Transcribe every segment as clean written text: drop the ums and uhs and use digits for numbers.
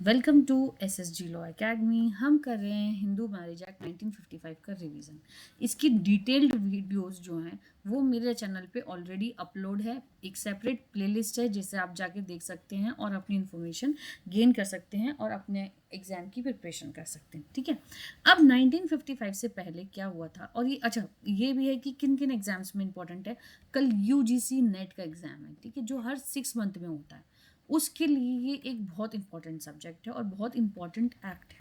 Welcome to SSG law academy. हम कर रहे हैं हिंदू मैरिज एक्ट 1955 का रिवीजन। इसकी डिटेल्ड वीडियोस जो हैं वो मेरे चैनल पे ऑलरेडी अपलोड है। एक सेपरेट प्लेलिस्ट है जिसे आप जाके देख सकते हैं और अपनी इन्फॉर्मेशन गेन कर सकते हैं और अपने एग्जाम की प्रिपरेशन कर सकते हैं। ठीक है, अब 1955 से पहले क्या हुआ था, और ये भी है कि किन किन एग्जाम्स में इंपॉर्टेंट है। कल यूजीसी नेट का एग्जाम है, ठीक है, जो हर 6 मंथ में होता है। उसके लिए ये एक बहुत इंपॉर्टेंट सब्जेक्ट है और बहुत इंपॉर्टेंट एक्ट है।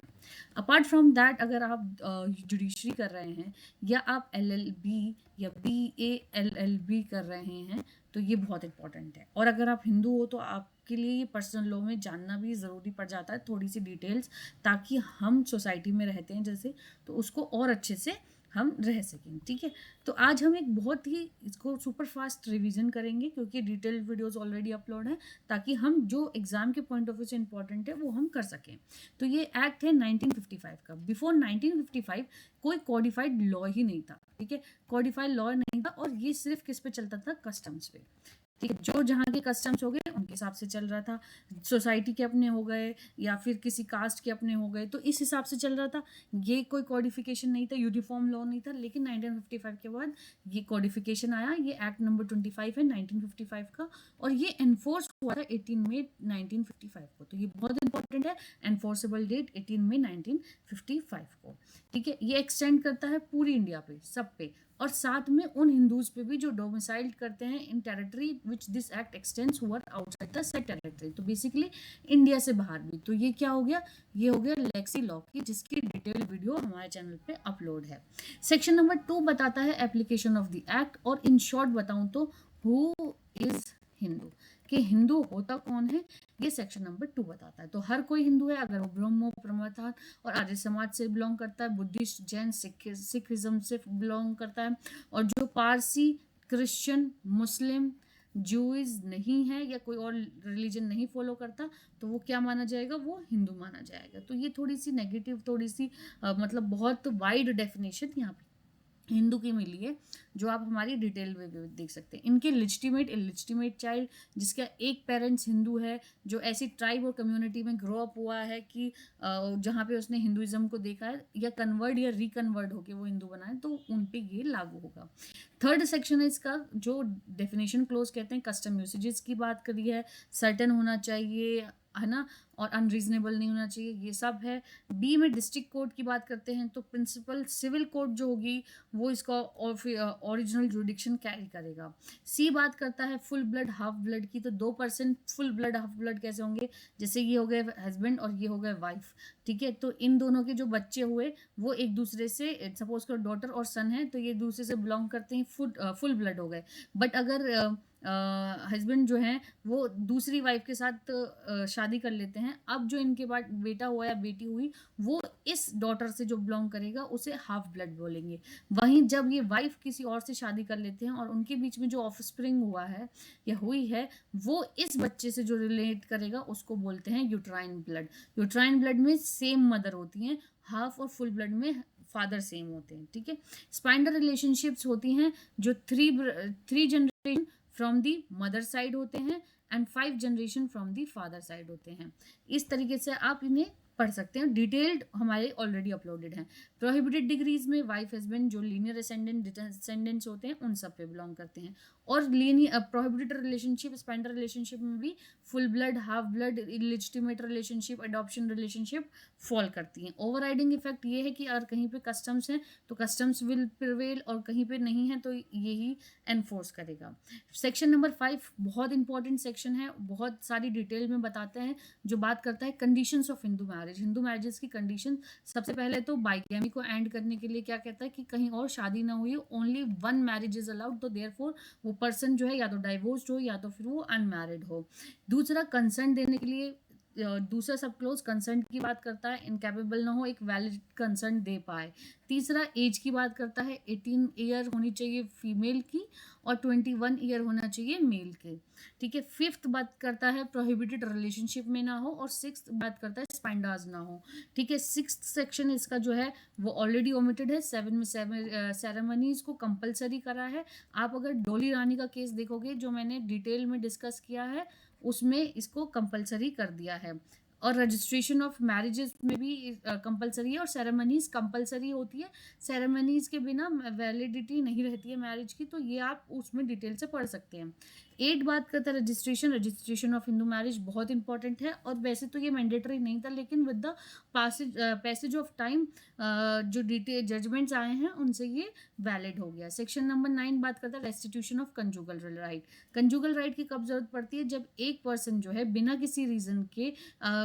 अपार्ट फ्रॉम दैट, अगर आप जुडिशरी कर रहे हैं या आप एलएलबी या बीएलएलबी कर रहे हैं तो ये बहुत इंपॉर्टेंट है। और अगर आप हिंदू हो तो आपके लिए ये पर्सनल लॉ में जानना भी ज़रूरी पड़ जाता है, थोड़ी सी डिटेल्स, ताकि हम सोसाइटी में रहते हैं जैसे, तो उसको और अच्छे से हम रह सकें। ठीक है, तो आज हम एक बहुत ही इसको सुपर फास्ट रिवीजन करेंगे क्योंकि डिटेल्ड वीडियोस ऑलरेडी अपलोड हैं, ताकि हम जो एग्जाम के पॉइंट ऑफ व्यू से इंपॉर्टेंट है वो हम कर सकें। तो ये एक्ट है 1955 का। बिफोर 1955 कोई कॉडिफाइड लॉ ही नहीं था। ठीक है, कॉडिफाइड लॉ नहीं था, और ये सिर्फ किस पे चलता था? कस्टम्स पे। ठीक है, जो जहाँ के कस्टम्स हो गए उनके हिसाब से चल रहा था। सोसाइटी के अपने हो गए या फिर किसी कास्ट के अपने हो गए, तो इस हिसाब से चल रहा था। ये कोई कॉडिफिकेशन नहीं था, यूनिफॉर्म लॉ नहीं था। लेकिन 1955 के बाद ये कॉडिफिकेशन आया। ये एक्ट नंबर 25 है 1955 का, और ये एनफोर्स हुआ था 18 मई 1955 को। तो ये बहुत इंपॉर्टेंट है, एनफोर्सेबल डेट 18 मई 1955 को। ठीक है, ये एक्सटेंड करता है पूरी इंडिया पे, सब पे, और साथ में उन हिंदूज पे भी जो डोमिसाइल्ड करते हैं in territory which this act extends हुआ आउटसाइड द सेट टेरिटरी। तो बेसिकली इंडिया से बाहर भी। तो ये क्या हो गया? ये हो गया लेक्सी लॉ की, जिसकी डिटेल वीडियो हमारे चैनल पे अपलोड है। सेक्शन नंबर 2 बताता है एप्लीकेशन ऑफ द एक्ट, और इन शॉर्ट बताऊं तो हु इज हिंदू, कि हिंदू होता कौन है, ये सेक्शन नंबर 2 बताता है। तो हर कोई हिंदू है, अगर वो ब्रह्मो प्रमथान और आर्य समाज से बिलोंग करता है, बुद्धिस्ट, जैन, सिखिज्म से बिलोंग करता है, और जो पारसी, क्रिश्चियन, मुस्लिम, जूइज नहीं है या कोई और रिलीजन नहीं फॉलो करता, तो वो क्या माना जाएगा? वो हिंदू माना जाएगा। तो ये थोड़ी सी नेगेटिव, थोड़ी सी मतलब बहुत वाइड डेफिनेशन यहाँ पे हिंदू की मिली है, जो आप हमारी डिटेल में भी देख सकते हैं। इनके लिजिटिमेट इलिजिटिमेट चाइल्ड, जिसका एक पेरेंट्स हिंदू है, जो ऐसी ट्राइब और कम्युनिटी में ग्रो अप हुआ है कि जहाँ पे उसने हिंदुइज्म को देखा है, या कन्वर्ट या रिकन्वर्ट होके वो हिंदू बना है, तो उन पे ये लागू होगा। थर्ड सेक्शन है इसका, जो डेफिनेशन क्लोज कहते हैं, कस्टम यूसेजेस की बात करी है। सर्टन होना चाहिए, है ना, और अनरीजनेबल नहीं होना चाहिए, ये सब है। बी में डिस्ट्रिक्ट कोर्ट की बात करते हैं, तो प्रिंसिपल सिविल कोर्ट जो होगी वो इसका ओरिजिनल जुडिक्शन कैरी करेगा। सी बात करता है फुल ब्लड हाफ ब्लड की, तो 2% फुल ब्लड हाफ ब्लड कैसे होंगे? जैसे ये हो गए हस्बैंड और ये हो गए वाइफ। ठीक है, तो इन दोनों के जो बच्चे हुए वो एक दूसरे से, सपोज करो डॉटर और सन है, तो ये दूसरे से बिलोंग करते हैं, फुल ब्लड हो गए। बट अगर हस्बैंड जो है वो दूसरी वाइफ के साथ शादी कर लेते हैं, अब जो इनके बाद बेटा हुआ या बेटी हुई, वो इस डॉटर से जो बिलोंग करेगा उसे हाफ ब्लड बोलेंगे। वहीं जब ये वाइफ किसी और से शादी कर लेते हैं और उनके बीच में जो ऑफस्प्रिंग हुआ है या हुई है, वो इस बच्चे से जो रिलेट करेगा उसको बोलते हैं यूट्राइन ब्लड। यूट्राइन ब्लड में सेम मदर होती हैं, हाफ और फुल ब्लड में फादर सेम होते हैं। ठीक है, स्पाइंडल रिलेशनशिप्स होती हैं जो three generation from the mother side होते हैं and 5 generation from the father side होते हैं। इस तरीके से आप इन्हें पढ़ सकते हैं। डिटेल्ड हमारे ऑलरेडी अपलोडेड हैं। प्रोहिबिटेड डिग्रीज में वाइफ हस्बैंड जो लीनियर असेंडेंट डिसेंडेंट्स होते हैं उन सब पे बिलोंग करते हैं। और linear prohibited relationship, spindle relationship में भी full blood, half blood, illegitimate relationship, adoption relationship fall करती हैं। ओवरराइडिंग इफेक्ट ये है कि अगर कहीं पे कस्टम्स हैं तो कस्टम्स विल प्रिवेल, और कहीं पे नहीं है तो यही एनफोर्स करेगा। सेक्शन नंबर 5 बहुत इंपॉर्टेंट सेक्शन है, बहुत सारी डिटेल में बताते हैं, जो बात करता है conditions of Hindu marriage. Hindu marriages की कंडीशन, सबसे पहले तो बाइगैमी को एंड करने के लिए क्या कहता है कि कहीं और शादी ना हुई, only one marriage is allowed, तो देयरफॉर वो पर्सन जो है या तो डाइवोर्स्ड हो या तो फिर वो अनमैरिड हो। दूसरा, कंसेंट देने के लिए दूसरा सब क्लोज कंसेंट की बात करता है, इनकेपेबल ना हो, एक वैलिड कंसेंट दे पाए। तीसरा, एज की बात करता है, 18 ईयर होनी चाहिए फीमेल की और 21 ईयर होना चाहिए मेल के। ठीक है, फिफ्थ बात करता है प्रोहिबिटेड रिलेशनशिप में ना हो, और सिक्स बात करता है स्पाइंडाज ना हो। ठीक है, सिक्स सेक्शन इसका जो है वो ऑलरेडी ओमिटेड है। 7 में सेरेमनीज को कंपलसरी करा है। आप अगर डोली रानी का केस देखोगे जो मैंने डिटेल में डिस्कस किया है, उसमें इसको कंपलसरी कर दिया है। और रजिस्ट्रेशन ऑफ मैरिजेस में भी कंपलसरी है, और सेरेमनीज कंपलसरी होती है, सेरेमनीज के बिना वैलिडिटी नहीं रहती है मैरिज की, तो ये आप उसमें डिटेल से पढ़ सकते हैं। 8 बात करता है रजिस्ट्रेशन ऑफ हिंदू मैरिज बहुत इंपॉर्टेंट है, और वैसे तो ये मैंडेटरी नहीं था, लेकिन with the passage of time जो डिटेल जजमेंट्स आए हैं उनसे ये वैलिड हो गया। सेक्शन नंबर 9 बात करता है restitution of conjugal right. Conjugal right की कब जरूरत पड़ती है? जब एक पर्सन जो है बिना किसी रीजन के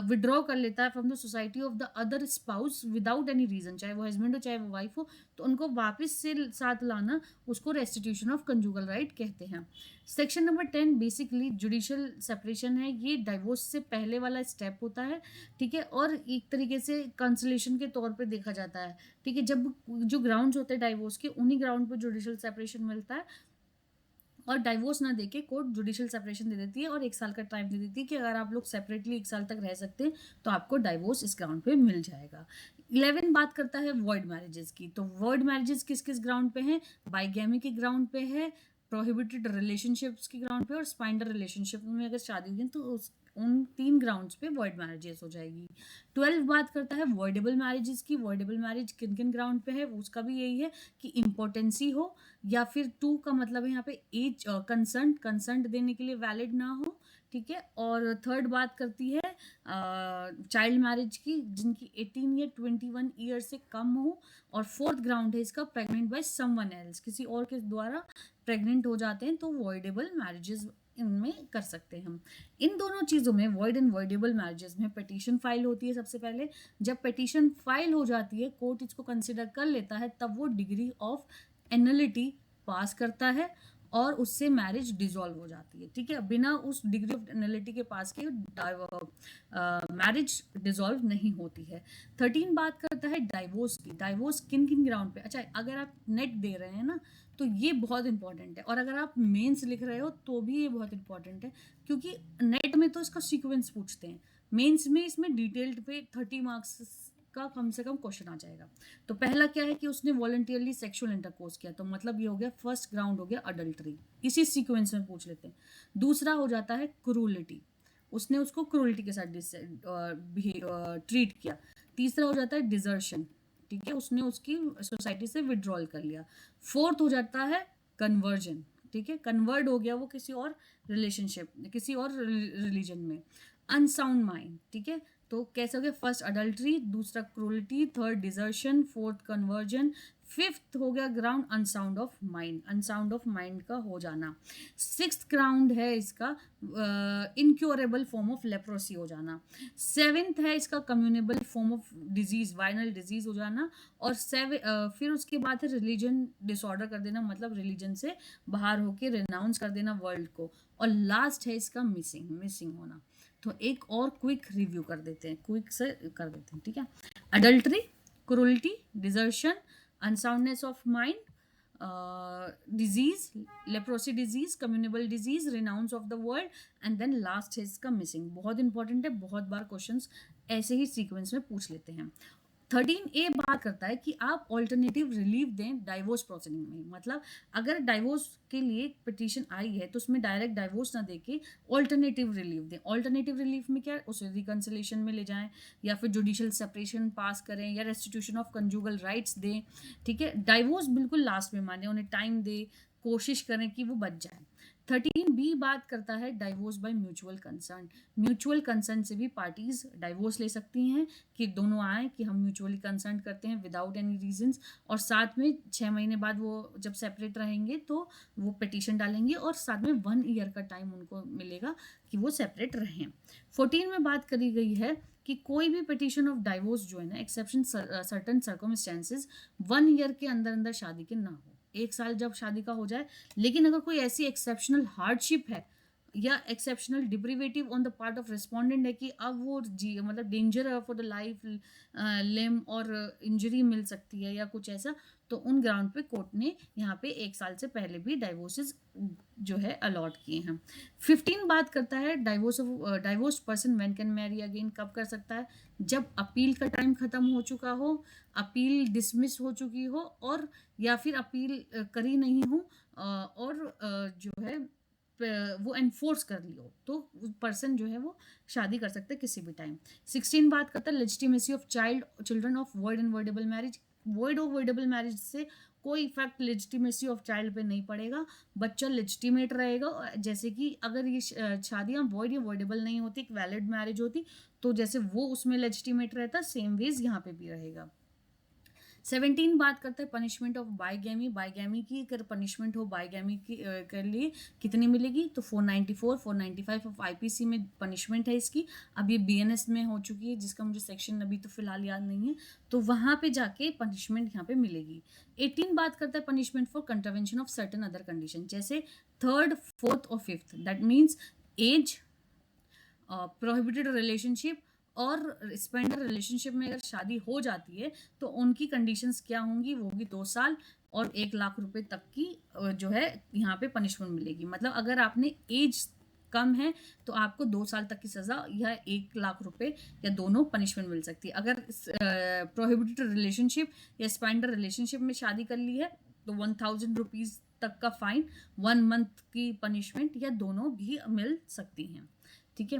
विड्रॉ कर लेता है from the society of the other spouse without any reason, चाहे वो हस्बैंड हो चाहे वो वाइफ हो, तो उनको वापस से साथ लाना उसको रेस्टिट्यूशन ऑफ कंजुगल राइट कहते हैं। Section number 10 basically judicial separation है, ये डाइवोर्स से पहले वाला स्टेप होता है, ठीक है, और एक तरीके से कंसलेशन के तौर पे देखा जाता है, ठीक है। जब जो ग्राउंड्स होते हैं डाइवोर्स के, उन्हीं ग्राउंड पर जुडिशियल सेपरेशन मिलता है, और डाइवोर्स ना देके कोर्ट जुडिशियल सेपरेशन दे देती है और 1 साल का टाइम दे देती है कि अगर आप लोग सेपरेटली 1 साल तक रह सकते हैं तो आपको डाइवोर्स इस ग्राउंड पे मिल जाएगा। 11 बात करता है वॉइड मैरिजेस की। तो वॉइड मैरिजेस किस किस ग्राउंड पे हैं? बाइगैमी के ग्राउंड पे है, प्रोहिबिटेड रिलेशनशिप्स के ग्राउंड पे, और स्पाइंडर रिलेशनशिप में अगर शादी हुई है तो उन 3 ग्राउंड्स पे वॉइड मैरिजेस हो जाएगी। 12 बात करता है वॉइडेबल मैरिजेस की। वॉइडेबल मैरिज किन किन ग्राउंड पे है? उसका भी यही है कि इम्पोर्टेंसी हो, या फिर 2 का मतलब है यहाँ पे एज कंसर्ट देने के लिए वैलिड ना हो, ठीक है। और 3rd बात करती है चाइल्ड मैरिज की, जिनकी 18 या 21 ईयर से कम हो। और 4th ग्राउंड है इसका प्रेग्नेंट बाय समवन एल्स, किसी और के द्वारा प्रेग्नेंट हो जाते हैं तो वॉइडेबल मैरिजेस इनमें कर सकते हैं हम। इन दोनों चीज़ों में वॉइड एंड वॉइडेबल मैरिजेस में पिटीशन फाइल होती है सबसे पहले। जब पिटीशन फाइल हो जाती है, कोर्ट इसको कंसिडर कर लेता है, तब वो डिग्री ऑफ एनलिटी पास करता है और उससे मैरिज डिसॉल्व हो जाती है, ठीक है। बिना उस डिग्री ऑफ एनलिटी के पास के मैरिज डिसॉल्व नहीं होती है। 13 बात करता है डाइवोर्स की। डाइवोर्स किन किन ग्राउंड पे? अच्छा, अगर आप नेट दे रहे हैं ना तो ये बहुत इंपॉर्टेंट है, और अगर आप मेंस लिख रहे हो तो भी ये बहुत इंपॉर्टेंट है, क्योंकि नेट में तो इसका सीक्वेंस पूछते हैं, मेंस में इसमें डिटेल्ड पे 30 मार्क्स का कम से कम क्वेश्चन आ जाएगा। तो पहला क्या है कि उसने वॉलंटियरली सेक्सुअल इंटरकोर्स किया, तो मतलब ये हो गया फर्स्ट ग्राउंड हो गया अडल्ट्री, इसी सीक्वेंस में पूछ लेते हैं। दूसरा हो जाता है क्रूलिटी, उसने उसको क्रूलिटी के साथ ट्रीट किया। तीसरा हो जाता है डिजर्शन, ठीक है, उसने उसकी सोसाइटी से विड्रॉल कर लिया। 4th हो जाता है कन्वर्जन, ठीक है, कन्वर्ट हो गया वो किसी और रिलेशनशिप, किसी और रिलीजन में। अनसाउंड माइंड, ठीक है, तो कैसे हो गया? फर्स्ट अडल्ट्री, दूसरा cruelty, 3rd desertion, 4th conversion, 5th हो गया ground unsound of mind, unsound of mind का हो जाना। 6th ग्राउंड है इसका इनक्योरेबल फॉर्म ऑफ लेप्रोसी हो जाना। 7th है इसका communable form of disease, viral disease हो जाना। और फिर उसके बाद है रिलीजन डिसऑर्डर कर देना, मतलब रिलीजन से बाहर होके रिनाउंस कर देना वर्ल्ड को। और लास्ट है इसका मिसिंग होना। तो एक और क्विक रिव्यू कर देते हैं, क्विक से कर देते हैं, ठीक है। Adultery, cruelty, desertion, unsoundness of mind, disease, leprosy disease, communable disease, renounce of the world, and then last है इसका मिसिंग। बहुत इंपॉर्टेंट है, बहुत बार क्वेश्चंस ऐसे ही सीक्वेंस में पूछ लेते हैं। 13A बात करता है कि आप ऑल्टरनेटिव रिलीफ दें डाइवोर्स प्रोसीडिंग में, मतलब अगर डाइवोर्स के लिए पिटीशन आई है तो उसमें डायरेक्ट डाइवोर्स ना देके ऑल्टरनेटिव रिलीफ दें। ऑल्टरनेटिव रिलीफ में क्या? उसे रिकंसिलेशन में ले जाएं, या फिर जुडिशियल सेपरेशन पास करें, या रेस्टिट्यूशन ऑफ कंजुगल राइट्स दें, ठीक है। डाइवोर्स बिल्कुल लास्ट में माने, उन्हें टाइम दे, कोशिश करें कि वो बच जाए। 13B बात करता है divorce by mutual concern. Mutual concern से भी पार्टीज डाइवोर्स ले सकती हैं, कि दोनों आए कि हम म्यूचुअली कंसर्न करते हैं विदाउट एनी रीजंस, और साथ में 6 महीने बाद वो जब सेपरेट रहेंगे तो वो पिटीशन डालेंगे, और साथ में 1 ईयर का टाइम उनको मिलेगा कि वो सेपरेट रहें। 14 में बात करी गई है कि कोई भी पिटीशन ऑफ डाइवोर्स जो है ना, एक्सेप्शन सर्टन सर्कमस्टेंसेज, 1 ईयर के अंदर अंदर शादी के ना हो, 1 साल जब शादी का हो जाए। लेकिन अगर कोई ऐसी एक्सेप्शनल हार्डशिप है या exceptional deprivative on the part of respondent है कि अब वो मतलब danger for the life, limb और इंजरी मिल सकती है या कुछ ऐसा, तो उन ग्राउंड पे कोर्ट ने यहाँ पे 1 साल से पहले भी डाइवोर्सेस जो है अलॉट किए हैं। 15 बात करता है divorce person when can marry again, कब कर सकता है? जब अपील का टाइम खत्म हो चुका हो, अपील डिसमिस हो चुकी हो, और या फिर अपील करी नहीं हो, और जो है वो एनफोर्स कर लियो तो पर्सन जो है वो शादी कर सकता है किसी भी टाइम। 16 बात करता है legitimacy of children of void and voidable marriage. Void और वॉइडेबल मैरिज से कोई इफेक्ट लेजिटिमेसी ऑफ चाइल्ड पे नहीं पड़ेगा, बच्चा लेजिटिमेट रहेगा। जैसे कि अगर ये शादियाँ वॉइड या वॉइडेबल नहीं होती, एक वैलिड मैरिज होती, तो जैसे वो उसमें लेजिटिमेट रहता, सेम वेज यहाँ पे भी रहेगा। 17 बात करते हैं पनिशमेंट ऑफ बाइगैमी। बाइगैमी की अगर पनिशमेंट हो बाइगैमी की के लिए कितनी मिलेगी, तो 494 495 ऑफ आईपीसी में पनिशमेंट है इसकी। अब ये बीएनएस में हो चुकी है, जिसका मुझे सेक्शन अभी तो फिलहाल याद नहीं है, तो वहाँ पे जाके पनिशमेंट यहाँ पे मिलेगी। 18 बात करता है punishment for contravention of certain other condition, जैसे 3rd, 4th और 5th। That means as, prohibited relationship और स्पेंडर रिलेशनशिप में अगर शादी हो जाती है तो उनकी कंडीशंस क्या होंगी, वो होगी 2 साल और 1 लाख रुपए तक की जो है यहाँ पे पनिशमेंट मिलेगी। मतलब अगर आपने एज कम है तो आपको 2 साल तक की सजा या 1 लाख रुपए या दोनों पनिशमेंट मिल सकती है। अगर प्रोहिबिटेड रिलेशनशिप या स्पेंडर रिलेशनशिप में शादी कर ली है तो 1000 रुपीज तक का फाइन, 1 मंथ की पनिशमेंट या दोनों भी मिल सकती हैं। ठीक है,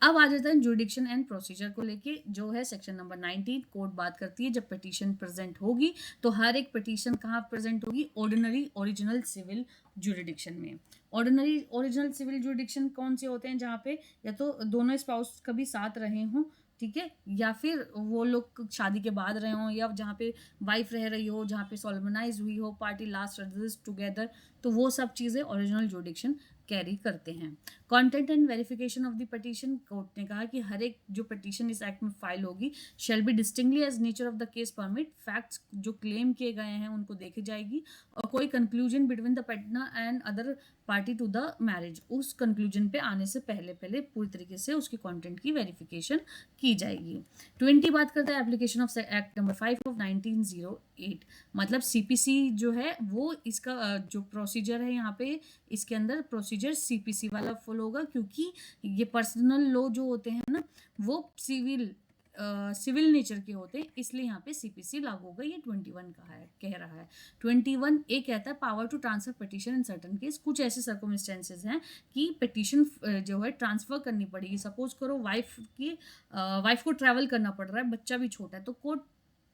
अब आ जाता है जुडिक्शन एंड प्रोसीजर को लेके, जो है सेक्शन नंबर 19। कोर्ट बात करती है जब पिटीशन प्रेजेंट होगी तो हर एक पिटीशन कहाँ प्रेजेंट होगी, ऑर्डिनरी ओरिजिनल सिविल जुडिक्शन में। ऑर्डिनरी ओरिजिनल सिविल जुडिक्शन कौन से होते हैं, जहाँ पे या तो दोनों स्पाउस कभी साथ रहे हों, ठीक है, या फिर वो लोग शादी के बाद रहे हों, या जहाँ पे वाइफ रह रही हो, जहाँ पे सोलमनाइज हुई हो, पार्टी लास्ट रजिस्ट टुगेदर, तो वो सब चीज़ें ओरिजिनल जुडिक्शन कैरी करते हैं। Content and verification of the petition, court ने कहा कि हर एक जो पिटीशन इस एक्ट में फाइल होगी shall be distinctly as nature of the case permit, facts जो क्लेम किए गए हैं उनको देखी जाएगी, और कोई conclusion between the petitioner and other party to the marriage, उस कंक्लूजन पे आने से पहले पहले पूरी तरीके से उसकी कंटेंट की वेरिफिकेशन की जाएगी। 20 बात करता है application of act number 5 of 1908। मतलब सीपीसी जो है वो इसका जो प्रोसीजर है यहाँ पे, इसके अंदर प्रोसीजर सीपीसी वाला फॉलो होगा, क्योंकि ये पर्सनल लॉ जो होते हैं ना वो सिविल नेचर के होते हैं, इसलिए यहाँ पे सीपीसी लागू होगा। ये 21 का है, कह रहा है 21 ए कहता है power to transfer petition in certain case. कुछ ऐसे सर्कमस्टेंसेज हैं कि पिटीशन जो है ट्रांसफर करनी पड़ेगी। सपोज करो वाइफ को ट्रैवल करना पड़ रहा है, बच्चा भी छोटा है, तो कोर्ट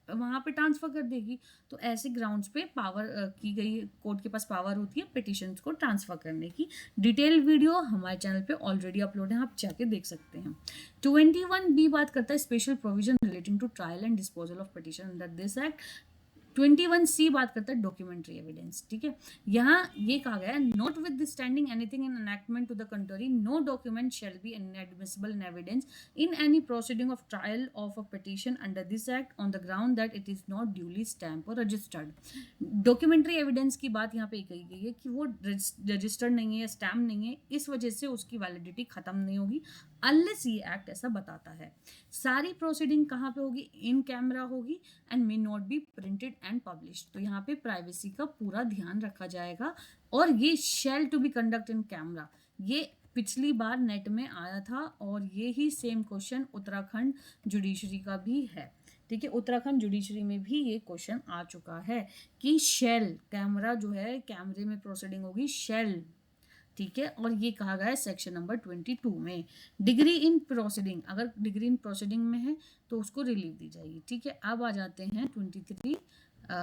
वहाँ पे ट्रांसफर कर देगी। तो ऐसे ग्राउंड्स पे पावर की गई, कोर्ट के पास पावर होती है पिटिशंस को ट्रांसफर करने की। डिटेल वीडियो हमारे चैनल पे ऑलरेडी अपलोड है, आप जाके देख सकते हैं। 21B बात करता है special provision relating to trial and disposal of petition under this act. 21C बात करता है डॉक्यूमेंट्री एविडेंस। ठीक है, यहाँ ये कहा गया है notwithstanding anything in enactment to the country, no document shall be inadmissible in evidence in any proceeding of trial of a petition under this act on the ground that it is not duly stamp और registered. Documentary evidence की बात यहाँ पे कही गई है कि वो रजिस्टर्ड नहीं है, स्टैम्प नहीं है, इस वजह से उसकी वैलिडिटी खत्म नहीं होगी अनलेस ये एक्ट ऐसा बताता है। सारी प्रोसीडिंग कहाँ पे होगी, इन कैमरा होगी and may not be printed and published. तो यहाँ पे प्राइवेसी का पूरा ध्यान रखा जाएगा, और ये shall to be conduct in camera, ये पिछली बार नेट में आया था, और ये ही सेम क्वेश्चन उत्तराखंड जुडिशरी का भी है। ठीक है, उत्तराखंड जुडिशरी में भी ये क्वेश्चन आ चुका है कि शेल कैमरा जो है, कैमरे में प्रोसीडिंग होगी शेल। ठीक है, और ये कहा गया है सेक्शन नंबर 22 में। डिग्री इन प्रोसीडिंग, अगर डिग्री इन प्रोसीडिंग में है तो उसको रिलीव दी जाएगी। ठीक है, अब आ जाते हैं 23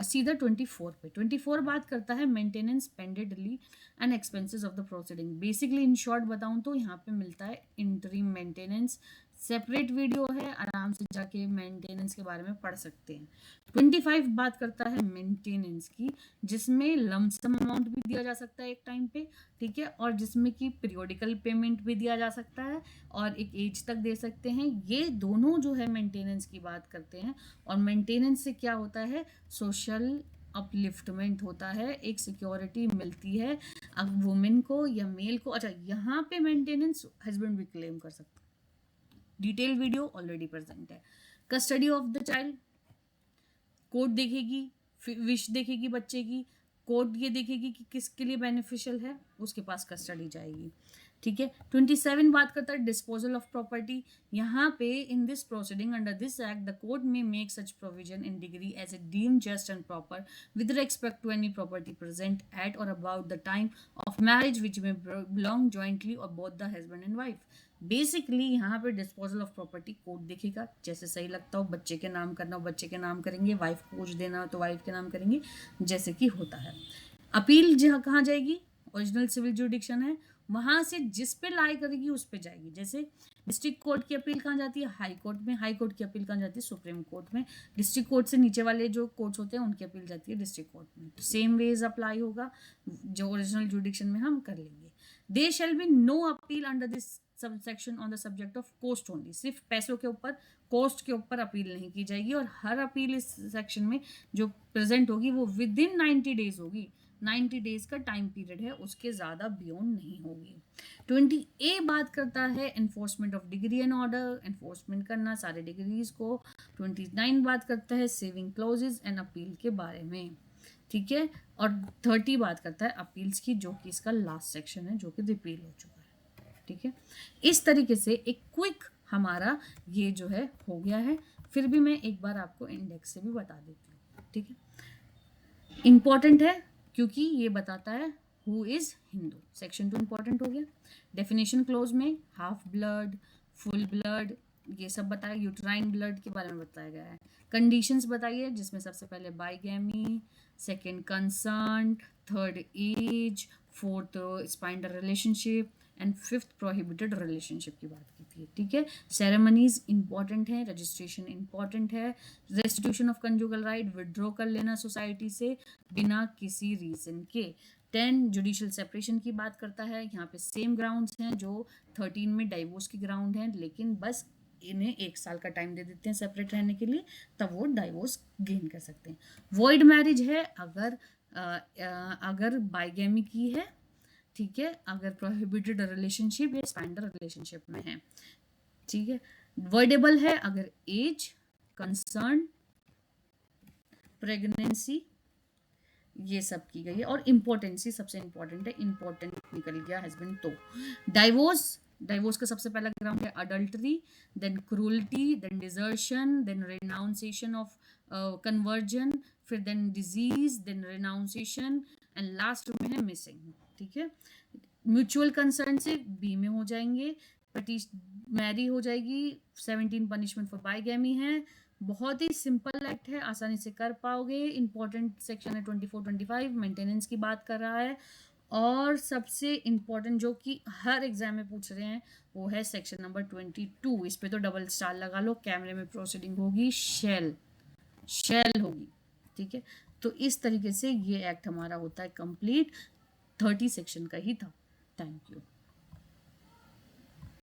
सीधा 24 पे। 24 बात करता है maintenance pendently and expenses of the proceeding. Basically in short बताऊं तो यहाँ पे मिलता है इंटरिम मेंटेनेंस, सेपरेट वीडियो है, आराम से जाके मेंटेनेंस के बारे में पढ़ सकते हैं। 25 बात करता है मेंटेनेंस की, जिसमें लमसम अमाउंट भी दिया जा सकता है एक टाइम पे, ठीक है, और जिसमें कि पीरियोडिकल पेमेंट भी दिया जा सकता है और एक एज तक दे सकते हैं। ये दोनों जो है मेंटेनेंस की बात करते हैं, और मेंटेनेंस से क्या होता है, सोशल अपलिफ्टमेंट होता है, एक सिक्योरिटी मिलती है अब वुमेन को या मेल को। अच्छा, यहाँ पे मेंटेनेंस हस्बैंड भी क्लेम कर सकता है, डिटेल वीडियो ऑलरेडी प्रेजेंट है। Custody of the child, court देखेगी, विश देखेगी बच्चे की, कोर्ट ये देखेगी कि किसके लिए बेनिफिशियल है, उसके पास कस्टडी जाएगी। ठीक है। 27 बात करता है डिस्पोजल ऑफ प्रॉपर्टी। यहाँ पे in this proceeding under this act the court may make such provision in degree as a deem just and proper with respect to any property present at or about the time of marriage which may belong jointly or both the husband and wife. Basically यहाँ पे disposal of property court देखेगा, जैसे सही लगता हो, बच्चे के नाम करना हो बच्चे के नाम करेंगे, वाइफ को कुछ देना हो तो वाइफ के नाम करेंगे, जैसे कि होता है। अपील जहाँ कहाँ जाएगी, ओरिजिनल सिविल जुडिक्शन है, वहां से जिस पे लाई करेगी उस पे जाएगी। जैसे डिस्ट्रिक्ट कोर्ट की अपील कहाँ जाती है, हाई कोर्ट में, हाई कोर्ट की अपील कहाँ जाती है, सुप्रीम कोर्ट में, डिस्ट्रिक्ट कोर्ट से नीचे वाले जो कोर्ट्स होते हैं उनकी अपील जाती है डिस्ट्रिक्ट कोर्ट में। तो सेम वेज अप्लाई होगा जो ओरिजिनल जुडिक्शन में हम कर लेंगे। They shall be no appeal under this subsection on the subject of cost only. सिर्फ पैसों के ऊपर, कोस्ट के ऊपर अपील नहीं की जाएगी, और हर अपील इस सेक्शन में जो प्रेजेंट होगी वो विद इन 90 डेज होगी। 90 डेज का टाइम पीरियड है, उसके ज़्यादा बियॉन्ड नहीं होगी। 20A बात करता है enforcement of degree and order, enforcement करना सारे डिग्रीज को। 29 बात करता है सेविंग क्लॉजेज एंड अपील के बारे में, ठीक है। और 30 बात करता है अपील्स की, जो कि इसका लास्ट सेक्शन है, जो कि रिपील हो चुका है, ठीक है। इस तरीके से एक क्विक हमारा ये जो है हो गया है। फिर भी मैं एक बार आपको इंडेक्स से भी बता देती हूँ, ठीक है। इंपॉर्टेंट है क्योंकि ये बताता है who is Hindu. Section 2 important हो गया। डेफिनेशन क्लोज में हाफ ब्लड, फुल ब्लड, ये सब बताया, यूट्राइन ब्लड के बारे में बताया गया है। कंडीशंस बताइए, जिसमें सबसे पहले bigamy, second concern, third age, fourth sapinda relationship and fifth prohibited relationship की बात की थी, ठीक है। सेरेमनीज इंपॉर्टेंट है, रजिस्ट्रेशन इंपॉर्टेंट है, restitution of conjugal right, withdraw कर लेना सोसाइटी से बिना किसी रीजन के। 10 जुडिशियल सेपरेशन की बात करता है। यहाँ पे सेम ग्राउंड्स हैं जो 13 में डाइवोर्स की ग्राउंड हैं, लेकिन बस इन्हें 1 साल का टाइम दे देते हैं सेपरेट रहने के लिए, तब वो डाइवोर्स गेन कर सकते हैं। वॉइड मैरिज है अगर बाइगैमी की है, ठीक है, अगर प्रोहिबिटेड रिलेशनशिप या स्पैंडर रिलेशनशिप में है, ठीक है। वॉइडेबल है अगर एज, कंसर्न, प्रेगनेंसी ये सब की गई है, और इम्पोर्टेंसी सबसे इंपॉर्टेंट है, इंपॉर्टेंट निकल गया हस्बैंड तो। डाइवोर्स का सबसे पहला ग्राउंड है adultery, then cruelty, then desertion, then renunciation of conversion, फिर then disease, then renunciation, and last में है मिसिंग, ठीक है। म्यूचुअल कंसर्न से बी में हो जाएंगे, मैरी हो जाएगी। 17 पनिशमेंट फॉर बाइगैमी है। बहुत ही सिंपल एक्ट है, आसानी से कर पाओगे। इंपॉर्टेंट सेक्शन है 24-25, मेंटेनेंस की बात कर रहा है। और सबसे इंपॉर्टेंट जो कि हर एग्जाम में पूछ रहे हैं वो है सेक्शन नंबर 22। इस पे तो डबल स्टार लगा लो, कैमरे में प्रोसीडिंग होगी शेल होगी, ठीक है। तो इस तरीके से ये एक्ट हमारा होता है कंप्लीट। 30 सेक्शन का ही था। Thank you.